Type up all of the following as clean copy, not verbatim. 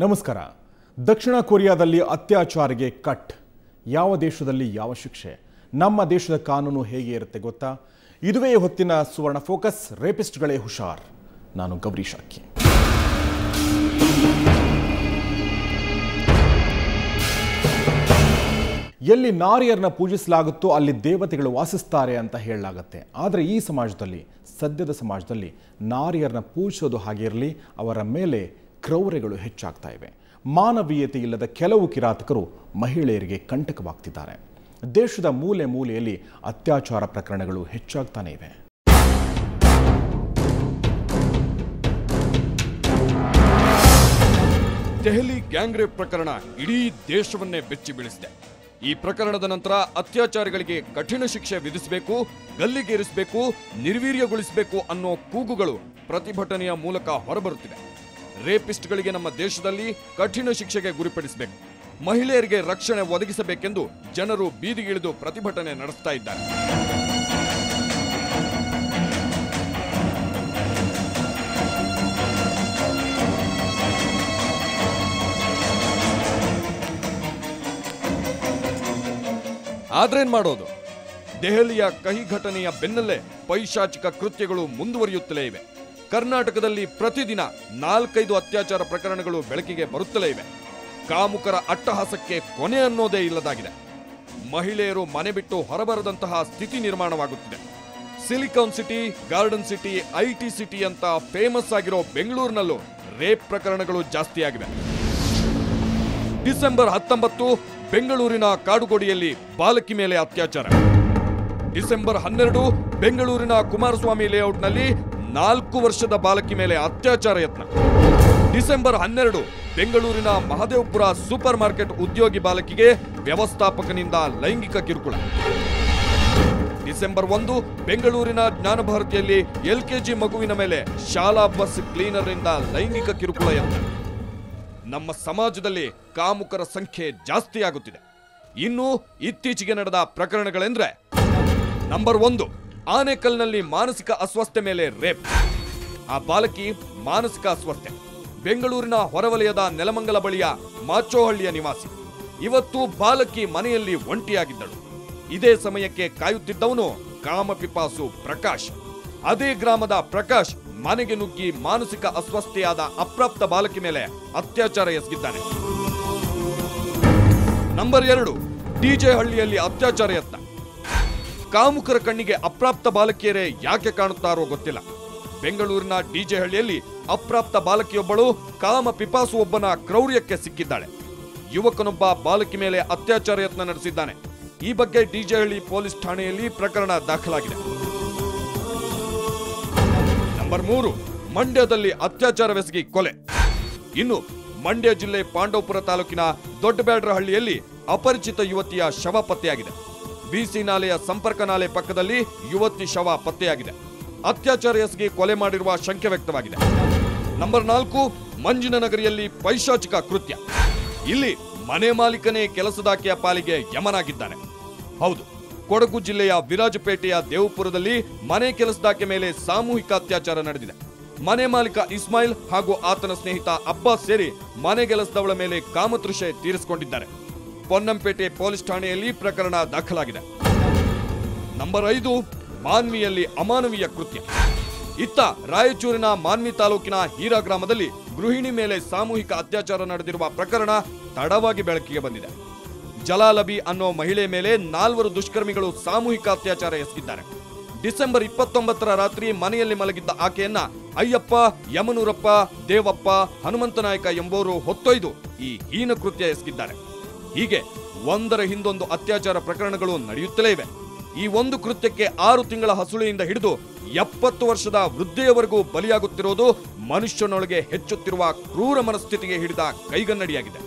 ನಮಸ್ಕಾರ. ದಕ್ಷಿಣ ಕೊರಿಯಾದಲ್ಲಿ ಅತ್ಯಾಚಾರಿಗೆ ಕಟ್. ಯಾವ ದೇಶದಲ್ಲಿ ಯಾವ ಶಿಕ್ಷೆ? ನಮ್ಮ ದೇಶದ ಕಾನೂನು ಹೇಗೆ ಇರುತ್ತೆ ಗೊತ್ತಾ? ಇದುವೇ ಹೊತ್ತಿನ ಸುವರ್ಣ ಫೋಕಸ್. ರೇಪಿಸ್ಟ್ಗಳೇ ಹುಷಾರ್. ನಾನು ಗೌರೀಶ್ ಅಕ್ಕಿ. ಎಲ್ಲಿ ನಾರಿಯರನ್ನ ಪೂಜಿಸಲಾಗುತ್ತೋ ಅಲ್ಲಿ ದೇವತೆಗಳು ವಾಸಿಸ್ತಾರೆ ಅಂತ ಹೇಳಲಾಗುತ್ತೆ. ಆದರೆ ಈ ಸಮಾಜದಲ್ಲಿ, ಸದ್ಯದ ಸಮಾಜದಲ್ಲಿ ನಾರಿಯರನ್ನ ಪೂಜಿಸೋದು ಹಾಗೆ ಇರಲಿ, ಅವರ ಮೇಲೆ ಕ್ರೌರ್ಯಗಳು ಹೆಚ್ಚಾಗ್ತಾ ಇವೆ. ಮಾನವೀಯತೆ ಇಲ್ಲದ ಕೆಲವು ಕಿರಾತಕರು ಮಹಿಳೆಯರಿಗೆ ಕಂಟಕವಾಗ್ತಿದ್ದಾರೆ. ದೇಶದ ಮೂಲೆ ಮೂಲೆಯಲ್ಲಿ ಅತ್ಯಾಚಾರ ಪ್ರಕರಣಗಳು ಹೆಚ್ಚಾಗ್ತಾನೆ ಇವೆ. ದೆಹಲಿ ಗ್ಯಾಂಗ್ ರೇಪ್ ಪ್ರಕರಣ ಇಡೀ ದೇಶವನ್ನೇ ಬೆಚ್ಚಿ ಬೀಳಿಸಿದೆ. ಈ ಪ್ರಕರಣದ ನಂತರ ಅತ್ಯಾಚಾರಿಗಳಿಗೆ ಕಠಿಣ ಶಿಕ್ಷೆ ವಿಧಿಸಬೇಕು, ಗಲ್ಲಿಗೇರಿಸಬೇಕು, ನಿರ್ವೀರ್ಯಗೊಳಿಸಬೇಕು ಅನ್ನೋ ಕೂಗುಗಳು ಪ್ರತಿಭಟನೆಯ ಮೂಲಕ ಹೊರಬರುತ್ತಿವೆ. ರೇಪಿಸ್ಟ್ಗಳಿಗೆ ನಮ್ಮ ದೇಶದಲ್ಲಿ ಕಠಿಣ ಶಿಕ್ಷೆಗೆ ಗುರಿಪಡಿಸಬೇಕು, ಮಹಿಳೆಯರಿಗೆ ರಕ್ಷಣೆ ಒದಗಿಸಬೇಕೆಂದು ಜನರು ಬೀದಿಗಿಳಿದು ಪ್ರತಿಭಟನೆ ನಡೆಸ್ತಾ ಇದ್ದಾರೆ. ಆದ್ರೇನ್ ಮಾಡೋದು? ದೆಹಲಿಯ ಕಹಿ ಘಟನೆಯ ಬೆನ್ನಲ್ಲೇ ಪೈಶಾಚಿಕ ಕೃತ್ಯಗಳು ಮುಂದುವರಿಯುತ್ತಲೇ ಇವೆ. ಕರ್ನಾಟಕದಲ್ಲಿ ಪ್ರತಿದಿನ 4-5 ಅತ್ಯಾಚಾರ ಪ್ರಕರಣಗಳು ಬೆಳಕಿಗೆ ಬರುತ್ತಲೇ ಇವೆ. ಕಾಮುಕರ ಅಟ್ಟಹಾಸಕ್ಕೆ ಕೊನೆ ಅನ್ನೋದೇ ಇಲ್ಲದಾಗಿದೆ. ಮಹಿಳೆಯರು ಮನೆ ಬಿಟ್ಟು ಹೊರಬರದಂತಹ ಸ್ಥಿತಿ ನಿರ್ಮಾಣವಾಗುತ್ತಿದೆ. Silicon city, garden city, IT city ಅಂತ ಫೇಮಸ್ ಆಗಿರೋ ಬೆಂಗಳೂರಿನಲ್ಲೂ ರೇಪ್ ಪ್ರಕರಣಗಳು ಜಾಸ್ತಿಯಾಗಿವೆ. ಡಿಸೆಂಬರ್ 19 ಬೆಂಗಳೂರಿನ ಕಾಡುಗೋಡಿಯಲ್ಲಿ ಬಾಲಕಿ ಮೇಲೆ ಅತ್ಯಾಚಾರ. ಡಿಸೆಂಬರ್ 12 ಬೆಂಗಳೂರಿನ ಕುಮಾರಸ್ವಾಮಿ ಲೇಔಟ್ನಲ್ಲಿ 4 ವರ್ಷದ ಬಾಲಕಿ ಮೇಲೆ ಅತ್ಯಾಚಾರ ಯತ್ನ. ಡಿಸೆಂಬರ್ 12 ಬೆಂಗಳೂರಿನ ಮಹದೇವಪುರ ಸೂಪರ್ ಮಾರ್ಕೆಟ್ ಉದ್ಯೋಗಿ ಬಾಲಕಿಗೆ ವ್ಯವಸ್ಥಾಪಕನಿಂದ ಲೈಂಗಿಕ ಕಿರುಕುಳ. ಡಿಸೆಂಬರ್ 1 ಬೆಂಗಳೂರಿನ ಜ್ಞಾನಭಾರತಿಯಲ್ಲಿ LKG ಮಗುವಿನ ಮೇಲೆ ಶಾಲಾ ಬಸ್ ಕ್ಲೀನರ್ನಿಂದ ಲೈಂಗಿಕ ಕಿರುಕುಳ ಯತ್ನ. ನಮ್ಮ ಸಮಾಜದಲ್ಲಿ ಕಾಮುಕರ ಸಂಖ್ಯೆ ಜಾಸ್ತಿಯಾಗುತ್ತಿದೆ. ಇನ್ನು ಇತ್ತೀಚೆಗೆ ನಡೆದ ಪ್ರಕರಣಗಳೆಂದ್ರೆ, ನಂಬರ್ 1 ಆನೇಕಲ್ನಲ್ಲಿ ಮಾನಸಿಕ ಅಸ್ವಸ್ಥೆ ಮೇಲೆ ರೇಪ್. ಆ ಬಾಲಕಿ ಮಾನಸಿಕ ಅಸ್ವಸ್ಥೆ. ಬೆಂಗಳೂರಿನ ಹೊರವಲಯದ ನೆಲಮಂಗಲ ಬಳಿಯ ಮಾಚೋಹಳ್ಳಿಯ ನಿವಾಸಿ. ಇವತ್ತು ಬಾಲಕಿ ಮನೆಯಲ್ಲಿ ಒಂಟಿಯಾಗಿದ್ದಳು. ಇದೇ ಸಮಯಕ್ಕೆ ಕಾಯುತ್ತಿದ್ದವನು ಕಾಮಪಿಪಾಸು ಪ್ರಕಾಶ್. ಅದೇ ಗ್ರಾಮದ ಪ್ರಕಾಶ್ ಮನೆಗೆ ನುಗ್ಗಿ ಮಾನಸಿಕ ಅಸ್ವಸ್ಥೆಯಾದ ಅಪ್ರಾಪ್ತ ಬಾಲಕಿ ಮೇಲೆ ಅತ್ಯಾಚಾರ ಎಸಗಿದ್ದಾನೆ. ನಂಬರ್ 2 ಡಿಜೆ ಹಳ್ಳಿಯಲ್ಲಿ ಅತ್ಯಾಚಾರ ಯತ್ನ. ಕಾಮುಕರ ಕಣ್ಣಿಗೆ ಅಪ್ರಾಪ್ತ ಬಾಲಕಿಯರೇ ಯಾಕೆ ಕಾಣುತ್ತಾರೋ ಗೊತ್ತಿಲ್ಲ. ಬೆಂಗಳೂರಿನ ಡಿಜೆ ಹಳ್ಳಿಯಲ್ಲಿ ಅಪ್ರಾಪ್ತ ಬಾಲಕಿಯೊಬ್ಬಳು ಕಾಮ ಪಿಪಾಸು ಒಬ್ಬನ ಕ್ರೌರ್ಯಕ್ಕೆ ಸಿಕ್ಕಿದ್ದಾಳೆ. ಯುವಕನೊಬ್ಬ ಬಾಲಕಿ ಮೇಲೆ ಅತ್ಯಾಚಾರ ಯತ್ನ ನಡೆಸಿದ್ದಾನೆ. ಈ ಬಗ್ಗೆ ಡಿಜೆ ಹಳ್ಳಿ ಪೊಲೀಸ್ ಠಾಣೆಯಲ್ಲಿ ಪ್ರಕರಣ ದಾಖಲಾಗಿದೆ. ನಂಬರ್ 3 ಮಂಡ್ಯದಲ್ಲಿ ಅತ್ಯಾಚಾರವೆಸಗಿ ಕೊಲೆ. ಇನ್ನು ಮಂಡ್ಯ ಜಿಲ್ಲೆ ಪಾಂಡವಪುರ ತಾಲೂಕಿನ ದೊಡ್ಡಬ್ಯಾಡ್ರಹಳ್ಳಿಯಲ್ಲಿ ಅಪರಿಚಿತ ಯುವತಿಯ ಶವ ಪತ್ತೆಯಾಗಿದೆ. ಬಿಸಿ ನಾಲೆಯ ಸಂಪರ್ಕ ನಾಲೆ ಪಕ್ಕದಲ್ಲಿ ಯುವತಿ ಶವ ಪತ್ತೆಯಾಗಿದೆ. ಅತ್ಯಾಚಾರ ಎಸಗಿ ಕೊಲೆ ಮಾಡಿರುವ ಶಂಕೆ ವ್ಯಕ್ತವಾಗಿದೆ. ನಂಬರ್ 4 ಮಂಜಿನನಗರಿಯಲ್ಲಿ ಪೈಶಾಚಿಕ ಕೃತ್ಯ. ಇಲ್ಲಿ ಮನೆ ಮಾಲೀಕನೇ ಕೆಲಸದಾಕೆಯ ಪಾಲಿಗೆ ಯಮನಾಗಿದ್ದಾನೆ. ಹೌದು, ಕೊಡಗು ಜಿಲ್ಲೆಯ ವಿರಾಜಪೇಟೆಯ ದೇವಪುರದಲ್ಲಿ ಮನೆ ಕೆಲಸದಾಕೆ ಮೇಲೆ ಸಾಮೂಹಿಕ ಅತ್ಯಾಚಾರ ನಡೆದಿದೆ. ಮನೆ ಮಾಲೀಕ ಇಸ್ಮಾಯಿಲ್ ಹಾಗೂ ಆತನ ಸ್ನೇಹಿತ ಅಬ್ಬಾಸ್ ಸೇರಿ ಮನೆ ಕೆಲಸದವಳ ಮೇಲೆ ಕಾಮತೃಷೆ ತೀರಿಸಿಕೊಂಡಿದ್ದಾರೆ. ಪೊನ್ನಂಪೇಟೆ ಪೊಲೀಸ್ ಠಾಣೆಯಲ್ಲಿ ಪ್ರಕರಣ ದಾಖಲಾಗಿದೆ. ನಂಬರ್ 5 ಮಾನ್ವಿಯಲ್ಲಿ ಅಮಾನವೀಯ ಕೃತ್ಯ. ಇತ್ತ ರಾಯಚೂರಿನ ಮಾನ್ವಿ ತಾಲೂಕಿನ ಹೀರಾ ಗ್ರಾಮದಲ್ಲಿ ಗೃಹಿಣಿ ಮೇಲೆ ಸಾಮೂಹಿಕ ಅತ್ಯಾಚಾರ ನಡೆದಿರುವ ಪ್ರಕರಣ ತಡವಾಗಿ ಬೆಳಕಿಗೆ ಬಂದಿದೆ. ಜಲಾಲಬಿ ಅನ್ನೋ ಮಹಿಳೆ ಮೇಲೆ 4 ದುಷ್ಕರ್ಮಿಗಳು ಸಾಮೂಹಿಕ ಅತ್ಯಾಚಾರ ಎಸಗಿದ್ದಾರೆ. ಡಿಸೆಂಬರ್ 29 ರಾತ್ರಿ ಮನೆಯಲ್ಲಿ ಮಲಗಿದ್ದ ಆಕೆಯನ್ನ ಅಯ್ಯಪ್ಪ, ಯಮನೂರಪ್ಪ, ದೇವಪ್ಪ, ಹನುಮಂತನಾಯಕ ಎಂಬುವರು ಹೊತ್ತೊಯ್ದು ಈ ಹೀನ ಕೃತ್ಯ ಎಸಗಿದ್ದಾರೆ. ಹೀಗೆ ಒಂದರ ಹಿಂದೊಂದು ಅತ್ಯಾಚಾರ ಪ್ರಕರಣಗಳು ನಡೆಯುತ್ತಲೇ ಇವೆ. ಈ ಒಂದು ಕೃತ್ಯಕ್ಕೆ 6 ತಿಂಗಳ ಹಸುಳೆಯಿಂದ ಹಿಡಿದು 70 ವರ್ಷದ ವೃದ್ಧೆಯವರೆಗೂ ಬಲಿಯಾಗುತ್ತಿರುವುದು ಮನುಷ್ಯನೊಳಗೆ ಹೆಚ್ಚುತ್ತಿರುವ ಕ್ರೂರ ಮನಸ್ಥಿತಿಗೆ ಹಿಡಿದ ಕೈಗನ್ನಡಿಯಾಗಿದೆ.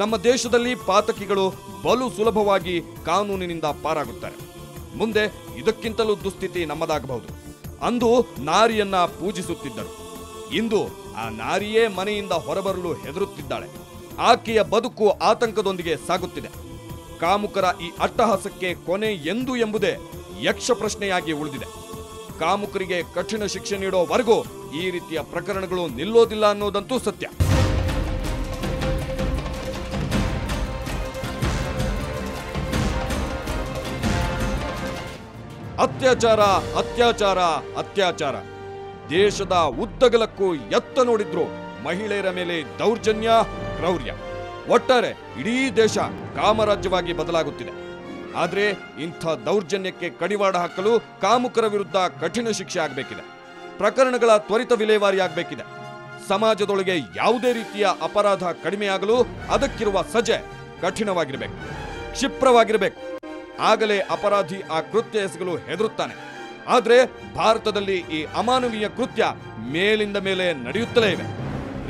ನಮ್ಮ ದೇಶದಲ್ಲಿ ಪಾತಕಿಗಳು ಬಲು ಸುಲಭವಾಗಿ ಕಾನೂನಿನಿಂದ ಪಾರಾಗುತ್ತಾರೆ. ಮುಂದೆ ಇದಕ್ಕಿಂತಲೂ ದುಸ್ಥಿತಿ ನಮ್ಮದಾಗಬಹುದು. ಅಂದು ನಾರಿಯನ್ನ ಪೂಜಿಸುತ್ತಿದ್ದರು. ಇಂದು ಆ ನಾರಿಯೇ ಮನೆಯಿಂದ ಹೊರಬರಲು ಹೆದರುತ್ತಿದ್ದಾಳೆ. ಆಕೆಯ ಬದುಕು ಆತಂಕದೊಂದಿಗೆ ಸಾಗುತ್ತಿದೆ. ಕಾಮುಕರ ಈ ಅಟ್ಟಹಾಸಕ್ಕೆ ಕೊನೆ ಎಂದು ಎಂಬುದೇ ಯಕ್ಷ ಪ್ರಶ್ನೆಯಾಗಿ ಉಳಿದಿದೆ. ಕಾಮುಕರಿಗೆ ಕಠಿಣ ಶಿಕ್ಷೆ ನೀಡೋವರೆಗೂ ಈ ರೀತಿಯ ಪ್ರಕರಣಗಳು ನಿಲ್ಲೋದಿಲ್ಲ ಅನ್ನೋದಂತೂ ಸತ್ಯ. ಅತ್ಯಾಚಾರ ಅತ್ಯಾಚಾರ ಅತ್ಯಾಚಾರ. ದೇಶದ ಉದ್ದಗಲಕ್ಕೂ ಎತ್ತ ನೋಡಿದ್ರು ಮಹಿಳೆಯರ ಮೇಲೆ ದೌರ್ಜನ್ಯ, ಕ್ರೌರ್ಯ. ಒಟ್ಟಾರೆ ಇಡೀ ದೇಶ ಕಾಮರಾಜ್ಯವಾಗಿ ಬದಲಾಗುತ್ತಿದೆ. ಆದ್ರೆ ಇಂಥ ದೌರ್ಜನ್ಯಕ್ಕೆ ಕಡಿವಾಣ ಹಾಕಲು ಕಾಮುಕರ ವಿರುದ್ಧ ಕಠಿಣ ಶಿಕ್ಷೆ ಆಗಬೇಕಿದೆ. ಪ್ರಕರಣಗಳ ತ್ವರಿತ ವಿಲೇವಾರಿ ಆಗಬೇಕಿದೆ. ಸಮಾಜದೊಳಗೆ ಯಾವುದೇ ರೀತಿಯ ಅಪರಾಧ ಕಡಿಮೆಯಾಗಲು ಅದಕ್ಕಿರುವ ಸಜೆ ಕಠಿಣವಾಗಿರಬೇಕು, ಕ್ಷಿಪ್ರವಾಗಿರಬೇಕು. ಆಗಲೇ ಅಪರಾಧಿ ಆ ಕೃತ್ಯ ಎಸಗಲು ಹೆದರುತ್ತಾನೆ. ಆದ್ರೆ ಭಾರತದಲ್ಲಿ ಈ ಅಮಾನವೀಯ ಕೃತ್ಯ ಮೇಲಿಂದ ಮೇಲೆ ನಡೆಯುತ್ತಲೇ ಇವೆ.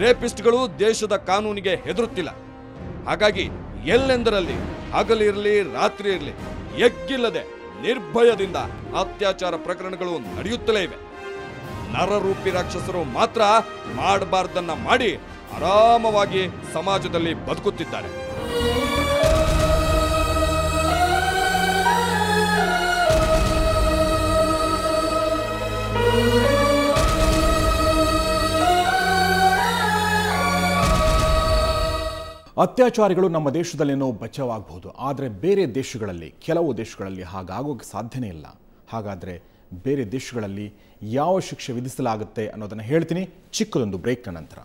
ರೇಪಿಸ್ಟ್ಗಳು ದೇಶದ ಕಾನೂನಿಗೆ ಹೆದರುತ್ತಿಲ್ಲ. ಹಾಗಾಗಿ ಎಲ್ಲೆಂದರಲ್ಲಿ, ಹಗಲಿರಲಿ ರಾತ್ರಿ ಇರಲಿ, ಎಗ್ಗಿಲ್ಲದೆ ನಿರ್ಭಯದಿಂದ ಅತ್ಯಾಚಾರ ಪ್ರಕರಣಗಳು ನಡೆಯುತ್ತಲೇ ಇವೆ. ನರರೂಪಿ ರಾಕ್ಷಸರು ಮಾತ್ರ ಮಾಡಬಾರ್ದನ್ನ ಮಾಡಿ ಆರಾಮವಾಗಿ ಸಮಾಜದಲ್ಲಿ ಬದುಕುತ್ತಿದ್ದಾರೆ. ಅತ್ಯಾಚಾರಿಗಳು ನಮ್ಮ ದೇಶದಲ್ಲೇನೋ ಬಚಾವಾಗಬಹುದು, ಆದರೆ ಬೇರೆ ದೇಶಗಳಲ್ಲಿ, ಕೆಲವು ದೇಶಗಳಲ್ಲಿ ಹಾಗಾಗೋಕ್ಕೆ ಸಾಧ್ಯನೇ ಇಲ್ಲ. ಹಾಗಾದರೆ ಬೇರೆ ದೇಶಗಳಲ್ಲಿ ಯಾವ ಶಿಕ್ಷೆ ವಿಧಿಸಲಾಗುತ್ತೆ ಅನ್ನೋದನ್ನು ಹೇಳ್ತೀನಿ ಚಿಕ್ಕದೊಂದು ಬ್ರೇಕ್ನ ನಂತರ.